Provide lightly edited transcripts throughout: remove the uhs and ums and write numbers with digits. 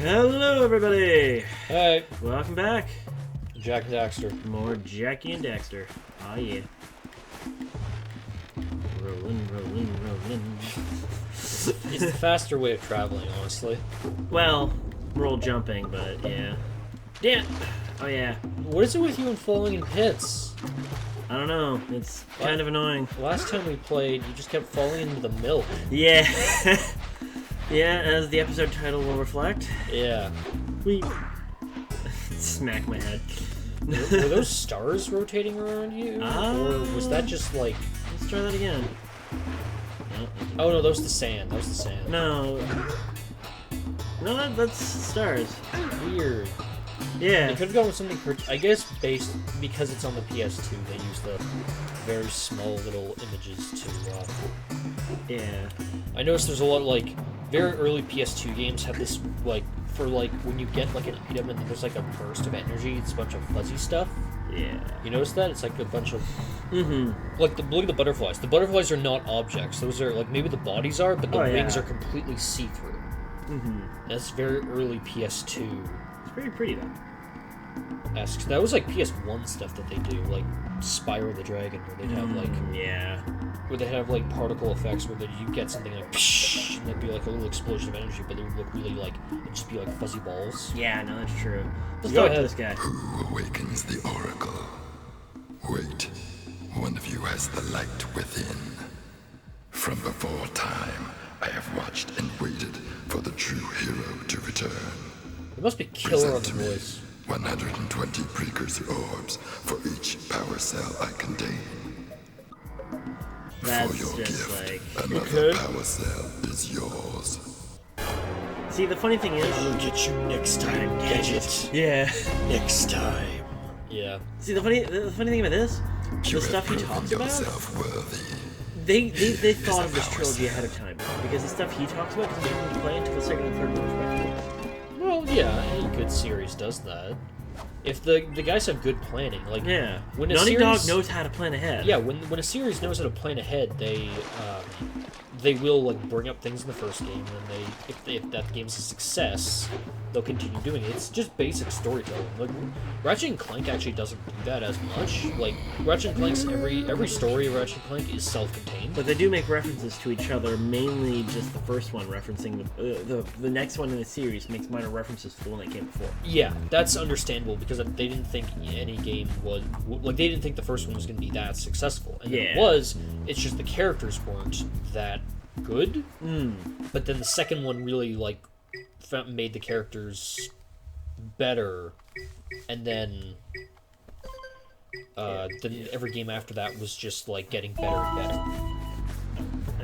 Hello, everybody! Hey, Welcome back. Jack and Daxter. More Jackie and Daxter. Oh, yeah. Rolling. It's the faster way of traveling, honestly. Well, roll jumping, but yeah. Damn it! Oh, yeah. What is it with you and falling in pits? I don't know. It's kind of annoying. Last time we played, you just kept falling into the milk. Yeah. Yeah, as the episode title will reflect. Yeah. We smack my head. Were those stars rotating around you? Or was that just like... Let's try that again. Oh no, that was the sand. That was the sand. No. No, that's stars. Weird. Yeah. They could have gone with something... I guess because it's on the PS2, they use the very small little images to... Yeah. I noticed there's a lot of, like, very early PS2 games have this, like, for, like, when you get, like, an item and there's, like, a burst of energy, it's a bunch of fuzzy stuff. Yeah. You notice that? It's, like, a bunch of... Mm-hmm. Like, look at the butterflies. The butterflies are not objects. Those are, like, maybe the bodies are, but the wings are completely see-through. Mm-hmm. That's very early PS2. It's pretty, though. That was, like, PS1 stuff that they do, like, Spyro the Dragon, where they'd have, like... Yeah. Where they have, like, particle effects where you get something like, psh, and there'd be, like, a little explosion of energy, but they would look really, like, it'd just be, like, fuzzy balls. Yeah, no, that's true. Let's Go talk ahead. to this guy. Who awakens the oracle? Wait, one of you has the light within. From before time, I have watched and waited for the true hero to return. It must be killer on the Present to me voice. 120 precursor orbs for each power cell I contain. That's For your just gift, like... another power cell is yours. See, the funny thing is... I'll get you next time, Gadget. Yeah. Next time. Yeah. See, the funny thing about this, You the stuff he have talks proven about, yourself worthy. they thought of this power trilogy cell. ahead of time. Because the stuff he talks about doesn't come into play until the second and third perspective. Well, yeah, any good series does that. If the guys have good planning, like... Yeah. When a Naughty Dog series- knows how to plan ahead. Yeah, when a series knows how to plan ahead, they will, like, bring up things in the first game, and then if that game's a success, they'll continue doing it. It's just basic storytelling. Like, Ratchet and Clank actually doesn't do that as much. Like, Ratchet and Clank's every story of Ratchet and Clank is self-contained. But they do make references to each other, mainly just the first one referencing the next one in the series makes minor references to the one that came before. Yeah, that's understandable, because they didn't think any game would... Like, they didn't think the first one was going to be that successful. And it was, it's just the characters weren't that good. But then the second one really, like, made the characters better, and then every game after that was just, like, getting better and better.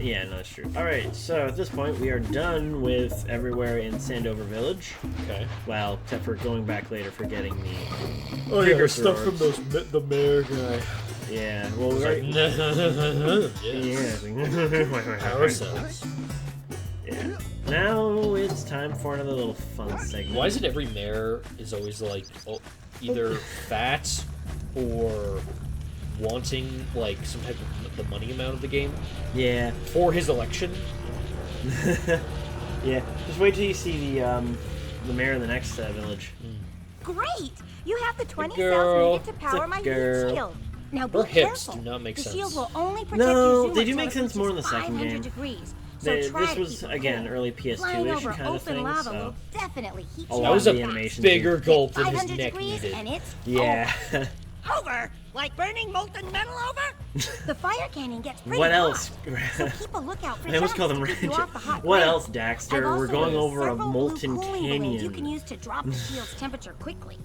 Yeah, no, that's true. Alright, so at this point we are done with everywhere in Sandover Village. Okay. Well, except for going back later for getting the... Oh yeah, stuff from the mayor guy. Yeah, well, we already... Yes. Yeah. Power cells. Yeah. Now it's time for another little fun segment. Why is it every mayor is always, like, either fat or wanting, like, some type of the money amount of the game? Yeah. For his election? Yeah. Just wait till you see the mayor in the next village. Great! You have the 20 girl. cells needed to power my heat girl. shield. Now be Her hips careful. do not make the sense. shield will only protect No, you they do until make it sense more in the reaches second 500 game. degrees. So try This to was, keep it again, cool. early Flying PS2-ish over kind of open thing, lava so... will definitely heat A you lot That was of a the animations bigger do. gulp than his 500 neck degrees needed. and it's Yeah. over. Like burning molten metal over? The fire cannon gets pretty What hot, else? So keep a lookout for I almost call them shots to keep you Ranger. off the hot What ground. else, I've Daxter? also We're going used over a several molten blue cooling balloons you can canyon. use to drop the shield's temperature quickly.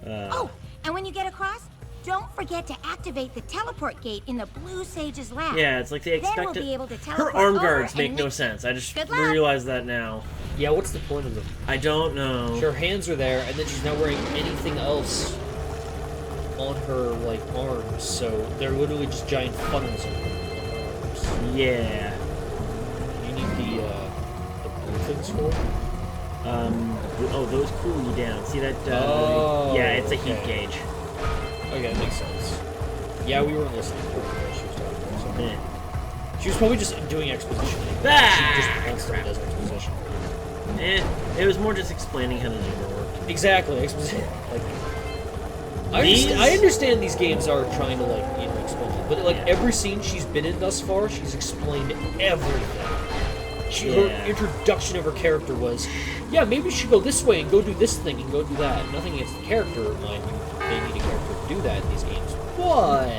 Uh, Oh, and when you get across, don't forget to activate the teleport gate in the Blue Sage's lab. Yeah, it's like they Then expect we'll be able to Her teleport arm over guards and make no make- sense. I just Good luck. realized that now. Yeah, what's the point of them? I don't know. Her hands are there, and then she's not wearing anything else on her, like, arms, so they're literally just giant funnels on her arms. Yeah. You need the blue things for it? Oh, those cool you down. See that? Oh, yeah, it's a heat okay. gauge. Okay, that makes sense. Yeah, we weren't listening to her. She was talking about Eh. She was probably just doing exposition. Ah, She just constantly does exposition. It was more just explaining how the zoomer worked. Exactly. Like, I understand these games are trying to, like, you know, explain it, but like every scene she's been in thus far, she's explained everything. Her introduction of her character was, yeah, maybe you should go this way and go do this thing and go do that. Nothing against the character, mind you. They need a character to do that in these games, but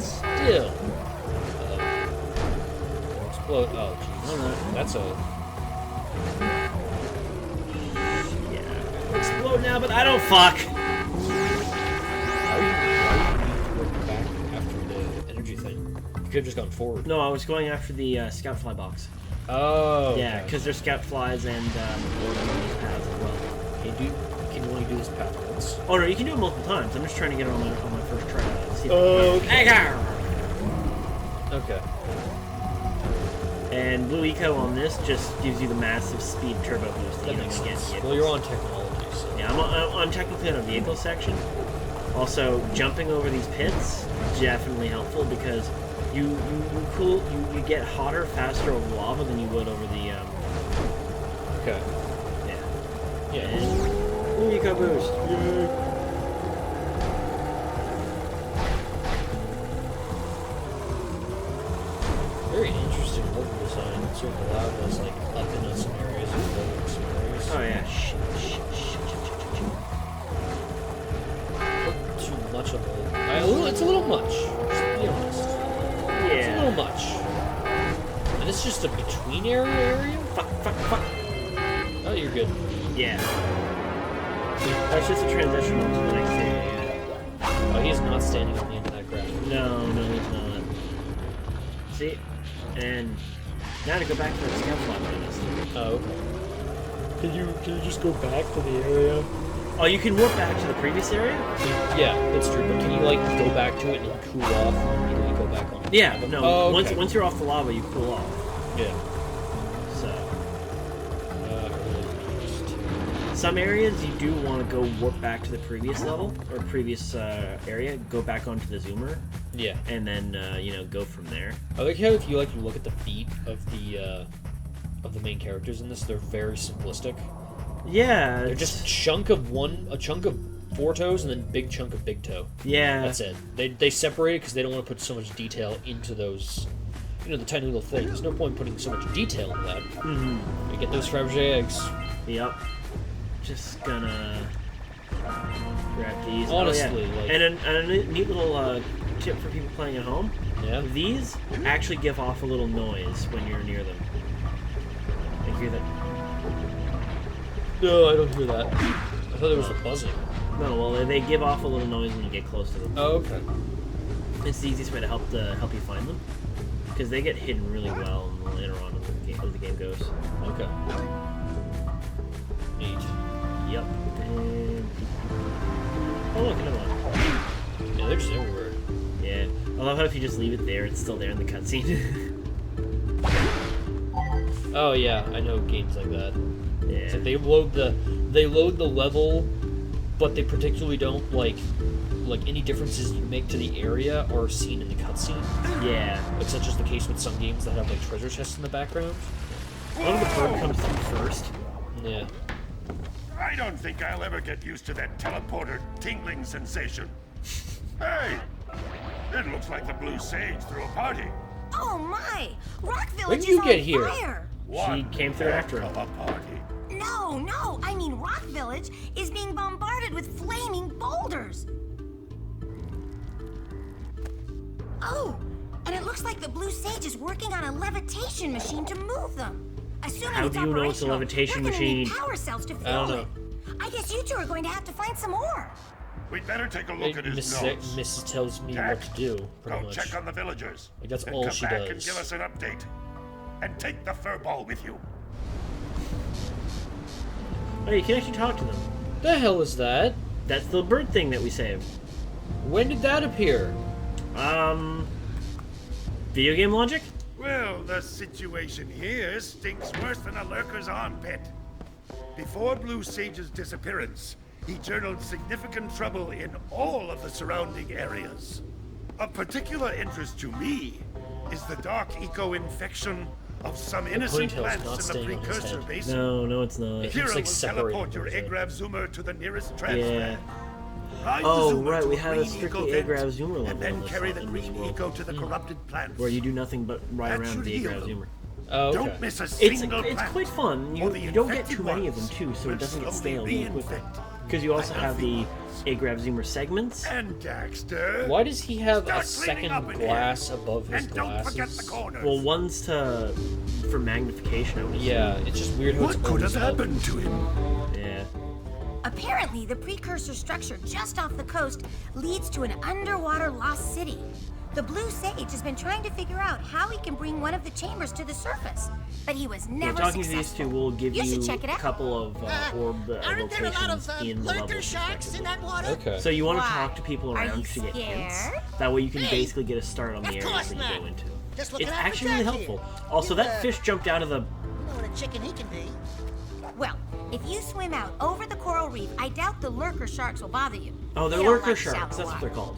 still. Explode. Oh, jeez. That's a. Yeah. Explode now, but I don't fuck. Why are you going back after the energy thing? You could have just gone forward. No, I was going after the scout fly box. Oh. Yeah, because there's scout flies and orders on these paths as well. Can you only do this path once? Oh no, you can do it multiple times. I'm just trying to get it on my first try to see if Okay. Okay. And Blue Eco on this just gives you the massive speed turbo boost that you don't get. Well, you're on technology, so. Yeah, I'm technically on a vehicle section. Also, jumping over these pits definitely helpful because you get hotter faster over lava than you would over the Okay. Yeah. Blue Eco boost. Yay. Very interesting level design. It sort of allowed us like up into some areas and low in some areas. Oh yeah. Not too much of it's a little much. Just to be honest. Yeah. It's a little much. And it's just a between area? Fuck. Oh, you're good. Yeah. That's just a transition on to the next area. Oh, he's not standing on the end of that graph. No, he's not. See? And now to go back to the scout fly bonus. Oh, okay. Can you just go back to the area? Oh, you can warp back to the previous area? Yeah, that's true. But can you like go back to it and cool off and immediately go back on? Yeah, no. Oh, okay. Once you're off the lava, you cool off. Yeah. So some areas you do want to go warp back to the previous level or previous area, go back onto the zoomer. Yeah. And then go from there. I like how if you like look at the feet of the main characters in this, they're very simplistic. Yeah. They're just a chunk of four toes and then big chunk of big toe. Yeah. That's it. They separate it because they don't want to put so much detail into those, the tiny little things. There's no point putting so much detail in that. Mm-hmm. You get those Fabergé eggs. Yep. Just gonna grab these. Honestly, oh, yeah. And a neat little tip for people playing at home. Yeah. These actually give off a little noise when you're near them. I hear that. No, I don't hear that. I thought it was a buzzing. No, well, they give off a little noise when you get close to them. Oh, okay. It's the easiest way to help you find them, because they get hidden really well later on as the game goes. Okay. Neat. Yep. And oh look, another one. Yeah, they're just everywhere. Yeah. I love how if you just leave it there, it's still there in the cutscene. Oh yeah, I know games like that. Yeah. It's like they load the level, but they particularly don't like any differences you make to the area are seen in the cutscene. Yeah. Like such as the case with some games that have like treasure chests in the background. One of the bird comes through first. Yeah. I don't think I'll ever get used to that teleporter tingling sensation. Hey! It looks like the Blue Sage threw a party. Oh my! Rock Village When did you is get on here? fire! She came through after him. A party. No, I mean Rock Village is being bombarded with flaming boulders. Oh, and it looks like the Blue Sage is working on a levitation machine to move them. Assuming How it's do you know it's a operational, levitation we're gonna need machine? power cells to I fuel don't it. I guess you two are going to have to find some more. We'd better take a look at his notes. Mrs. tells me Jack, what to do, pretty go much. check on the villagers. Like, that's then all come she back does. and give us an update. And take the fur ball with you. Oh, you can actually talk to them. The hell is that? That's the bird thing that we saved. When did that appear? Video game logic? Well, the situation here stinks worse than a lurker's armpit. Before Blue Sage's disappearance, he journaled significant trouble in all of the surrounding areas. Of particular interest to me is the dark eco-infection of some innocent ponytail's not plants in staying the on his precursor head. basin. No, it's not. It- Kira It's like will separated teleport your from his head. Agrav Zoomer to the nearest transplant. Yeah. Ride the Oh, Zoomer right, to we a have a green strictly eco vent, Agrav Zoomer level and then in this- carry the in this green world. eco to the corrupted plants. Where you do nothing but ride That around should the heal Agrav them. Zoomer. Oh, okay. Don't miss a It's single plant. quite fun. or the You don't get infected too many of them ones too, so will it doesn't get slowly stale really quickly. reinfect. Because you also Like have the nothing. Agrav Zoomer segments. And Daxter. Why does he have a Start cleaning second up in here. glass above his And don't forget the glasses? corners. Well, one's for magnification. I would assume. Yeah, it's just weird how What it's could have always up. happened to him? Yeah. Apparently, the precursor structure just off the coast leads to an underwater lost city. The Blue Sage has been trying to figure out how he can bring one of the chambers to the surface, but he was Yeah, never talking to these successful. two will give You you should check it a out. couple of orb Aren't there a lot locations of in the lurker levels. sharks in that water? Okay. So you want to Why? talk to people Are around you to get hints. scared? That way you can Me? basically get a start on the Of areas course that you not. go into. Just looking It's out for actually really Jack helpful. here. Also, You, that fish jumped out of the... You know what a chicken he can be. Well, if you swim out over the coral reef, I doubt the lurker sharks will bother you. Oh, they're They don't lurker like sharks. shallow That's what water. they're called.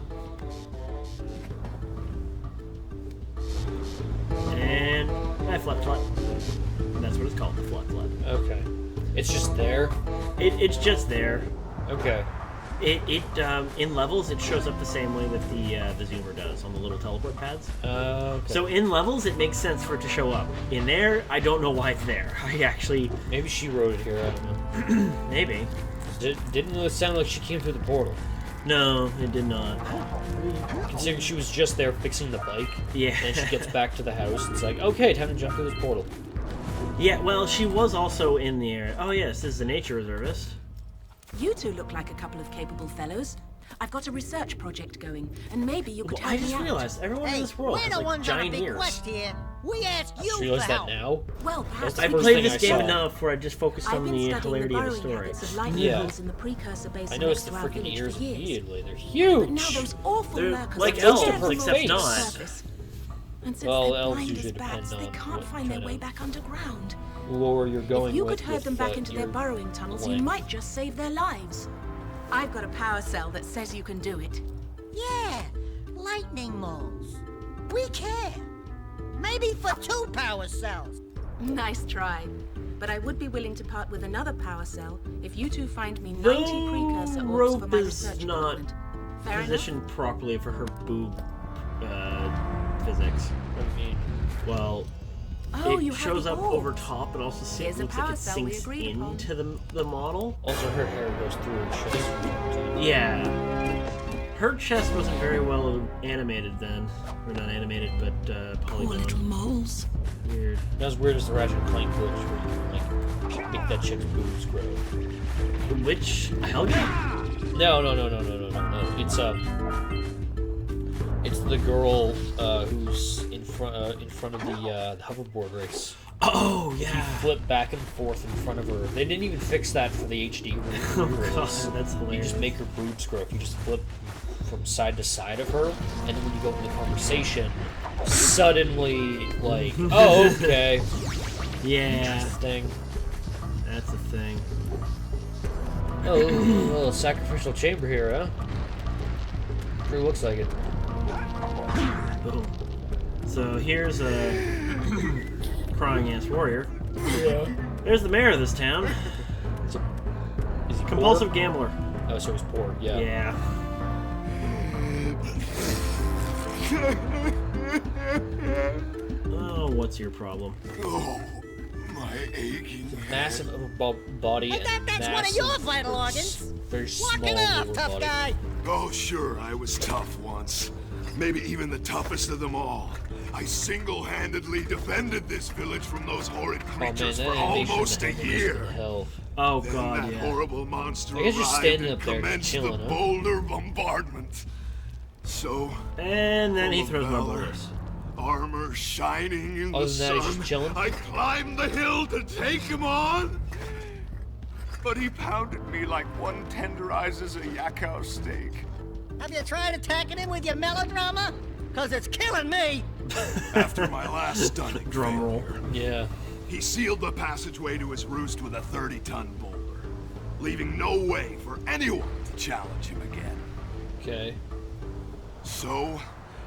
And flat. That's what it's called, the flat. Okay. It's just there? It's just there. Okay. In levels, it shows up the same way that the zoomer does on the little teleport pads. Okay. So in levels, it makes sense for it to show up. In there, I don't know why it's there. I actually... Maybe she wrote it here, I don't know. Maybe. Didn't it sound like she came through the portal? No, it did not. Considering she was just there fixing the bike. Yeah. And she gets back to the house. It's like, okay, time to jump through this portal. Yeah, well, she was also in the area. Oh, yes, this is a nature reservist. You two look like a couple of capable fellows. I've got a research project going, and maybe you could Well, help I just me out. realized everyone in Hey, this world we're has the like ones on a giant big ears. quest here. We asked I you just for realized that help. now. Well, perhaps I've first played thing this I game saw. enough where I just focused I've on been the studying the hilarity of the burrowing story. habits of lightning Yeah. holes in the precursor basin I noticed next the to our freaking village ears for years. immediately. They're But huge! now those awful They're lurkers like are elves, tearing them except away from not. the surface. And since Well, they're elves blind usually as bats, depend they on can't what find their kind way of back underground. Lore you're going If you with could herd with, them back into their your burrowing tunnels, you length. might just save their lives. I've got a power cell that says you can do it. Yeah, lightning moles. We care. Maybe for 2 power cells. Nice try. But I would be willing to part with another power cell if you two find me 90 precursor orbs for rope my is research not development. Fair enough? positioned properly for her boob physics. What do you mean? Well, Oh, you it have shows the up orbs. over top, but also Here's a looks like power it cell we sinks agreed upon. into the model. Also, her hair goes through her chest. Yeah. Her chest wasn't very well animated then. Or not animated, but Poor little polygon. moles. Weird. Not as weird as the Ratchet and Clank glitch where you can, like, make that chick's boobs grow. Which Helga? No. It's the girl who's in front of the hoverboard race. Oh yeah. Flip back and forth in front of her. They didn't even fix that for the HD Oh release. god, that's You hilarious. just make her boobs grow. If you just flip from side to side of her, and then when you go into conversation, suddenly, like, oh, okay, Yeah, interesting. that's the thing. Oh, a little sacrificial chamber here, huh? Sure looks like it. Boom. So here's a crying ass warrior. Yeah. There's the mayor of this town. Is he Compulsive poor? gambler. Oh, so he's poor. Yeah. Yeah. Oh, what's your problem? Oh, my aching Massive upper body and That's one of massive, your vital organs. very small Walk it off, lower tough body. guy. Oh, sure, I was tough once. Maybe even the toughest of them all. I single-handedly defended this village from those horrid Oh man, creatures that for animation almost a of him is year. the hell. Oh Then god, that yeah. horrible monster I guess just arrived standing and up there, just commenced chilling, the huh? boulder bombardment. So, And then he full of throws more valor, boulders. armor shining in Other the than that, he's sun, just chilling? I climbed the hill to take him on. But he pounded me like one tenderizes a yakao steak. Have you tried attacking him with your melodrama? Cause it's killing me. After my last stunning Drum roll. failure, Yeah. he sealed the passageway to his roost with a 30-ton boulder, leaving no way for anyone to challenge him again. Okay. So,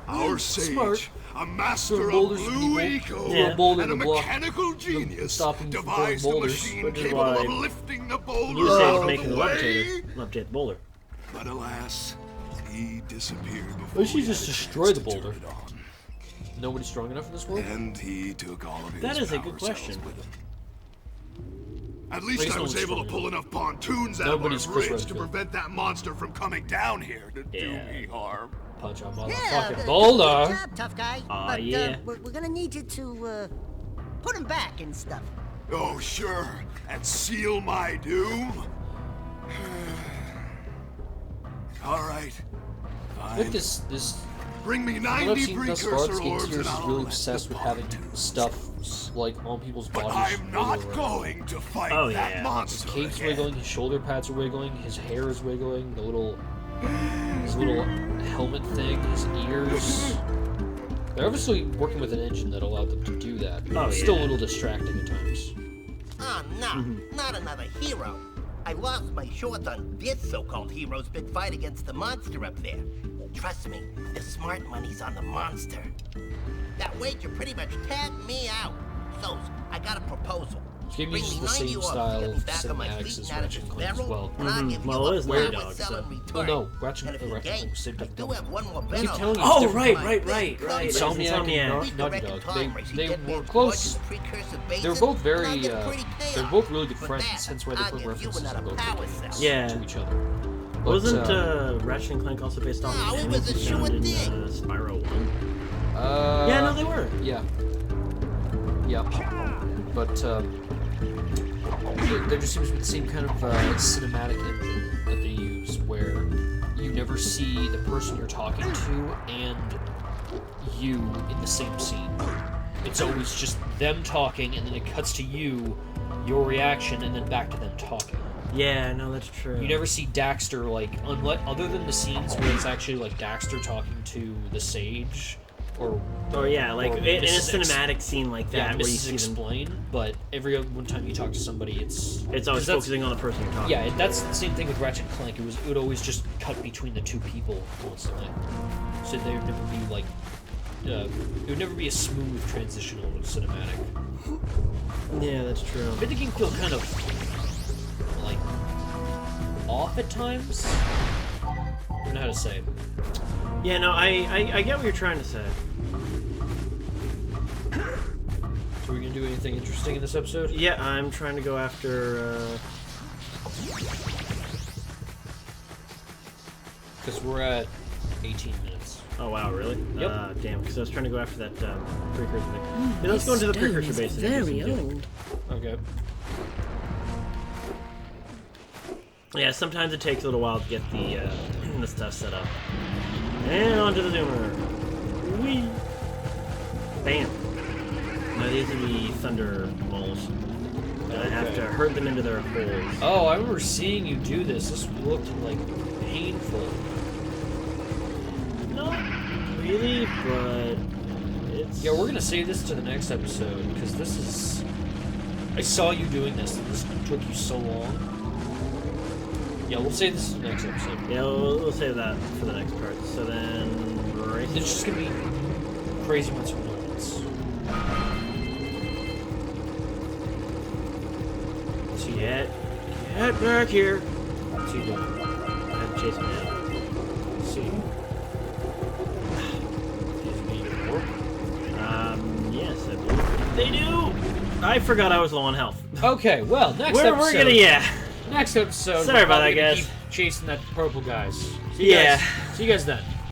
Our Smart. sage, a master of boulders blue people. eco, Yeah. A boulder and a to block mechanical genius, stopping from devised a throwing boulders. machine Which is capable of why lifting the boulder You say out it's of making the the way. levitator. Levitate the boulder. But alas, he disappeared before Why don't you we just had a destroy chance the to turn boulder? it on. Nobody's strong enough in this world? And he took all of his That is a power good question. cells with him. At I least guess I no was one's able to strong pull enough pontoons out Nobody's of our Chris bridge to Redfield. prevent that monster from coming down here to Yeah. do me harm. Punch on Yeah, motherfucking good boulder! job, tough guy. Aw, but, yeah. we're gonna need you to, put him back and stuff. Oh, sure. And seal my doom? All right. I think Fine. this Bring me what I've 90 seen thus far, precursor this game orbs series and is I'll really let obsessed the with having pontoons stuff loose. like on people's But bodies. I'm not wiggle around. going to fight Oh, that yeah. His monster cape's again. wiggling, his shoulder pads are wiggling, his hair is wiggling, his little helmet thing, his ears. They're obviously working with an engine that allowed them to do that. But Oh, it's still a yeah. little distracting at times. Oh, no, not another hero. I lost my shorts on this so-called hero's big fight against the monster up there. Trust me, the smart money's on the monster. That wager pretty much tapped me out. So, I got a proposal. This game Bring uses me the 90 same orbs to style get me of back on my cinematics feet as and out of Ratchet this and Clank as barrel, well. and I'll give Well, you it a is Weird power Dog, cell so- in return. Oh, no, Ratchet And if and you Clank game, was same I type do of have one more I bet keep on telling you, it. it's Oh, different. right, My right, big right, club right. is It's Insomniac and Insomniac. We can Naughty reckon Dog, time race. You they get me were a close. gorgeous precursor They were basin, both and very, I'll get pretty they're chaos. both really good For friends, that, hence why they I'll put give you references in another both power their games cell. Yeah. to each other. But, Wasn't Ratchet and Clank also based off Oh, of it was a enemies sure found in thing. Spyro 1? yeah, no, they were. Yeah. Yeah. But, there just seems to be the same kind of cinematic engine that they use, where you never see the person you're talking to and you in the same scene. It's always just them talking, and then it cuts to you, your reaction, and then back to them talking. Yeah, no, that's true. You never see Daxter, like, other than the scenes where it's actually, like, Daxter talking to the Sage, Or yeah, like or in a Mrs. cinematic scene like that, yeah, where you Mrs. see them, Explain, but every one time you talk to somebody, it's it's 'cause always that's- focusing on the person you're talking. Yeah, that's the same thing with Ratchet and Clank. It would always just cut between the two people constantly, so there would never be like it would never be a smooth transition over to cinematic. Yeah, that's true. It made the game feel kind of like off at times. I don't know how to say it. Yeah, no, I get what you're trying to say. So, are we gonna do anything interesting in this episode? Yeah, I'm trying to go after. Because we're at 18 minutes. Oh wow, really? Yep. Damn, because I was trying to go after that precursor thing. Yeah, let's go into the precursor base. Very old. Okay. Yeah, sometimes it takes a little while to get the the stuff set up. And onto the zoomer. Whee! Bam. Now these are the thunder moles. I have to herd them into their holes. Oh, I remember seeing you do this. This looked like painful. Not really, but it's. Yeah, we're gonna save this to the next episode because this is. I saw you doing this, and this took you so long. Yeah, we'll save this to the next episode. Yeah, we'll save that for the next part. So then, It's just gonna be crazy amounts of moments. So get back here. So you don't. I have to chase him down. See. Is it gonna work? Yes, I believe they do. I forgot I was low on health. Okay, well, next We're episode. gonna, yeah. Next episode. Sorry we're about probably that, gonna guys. Keep chasing that purple guys. See you Yeah. guys. See you guys then.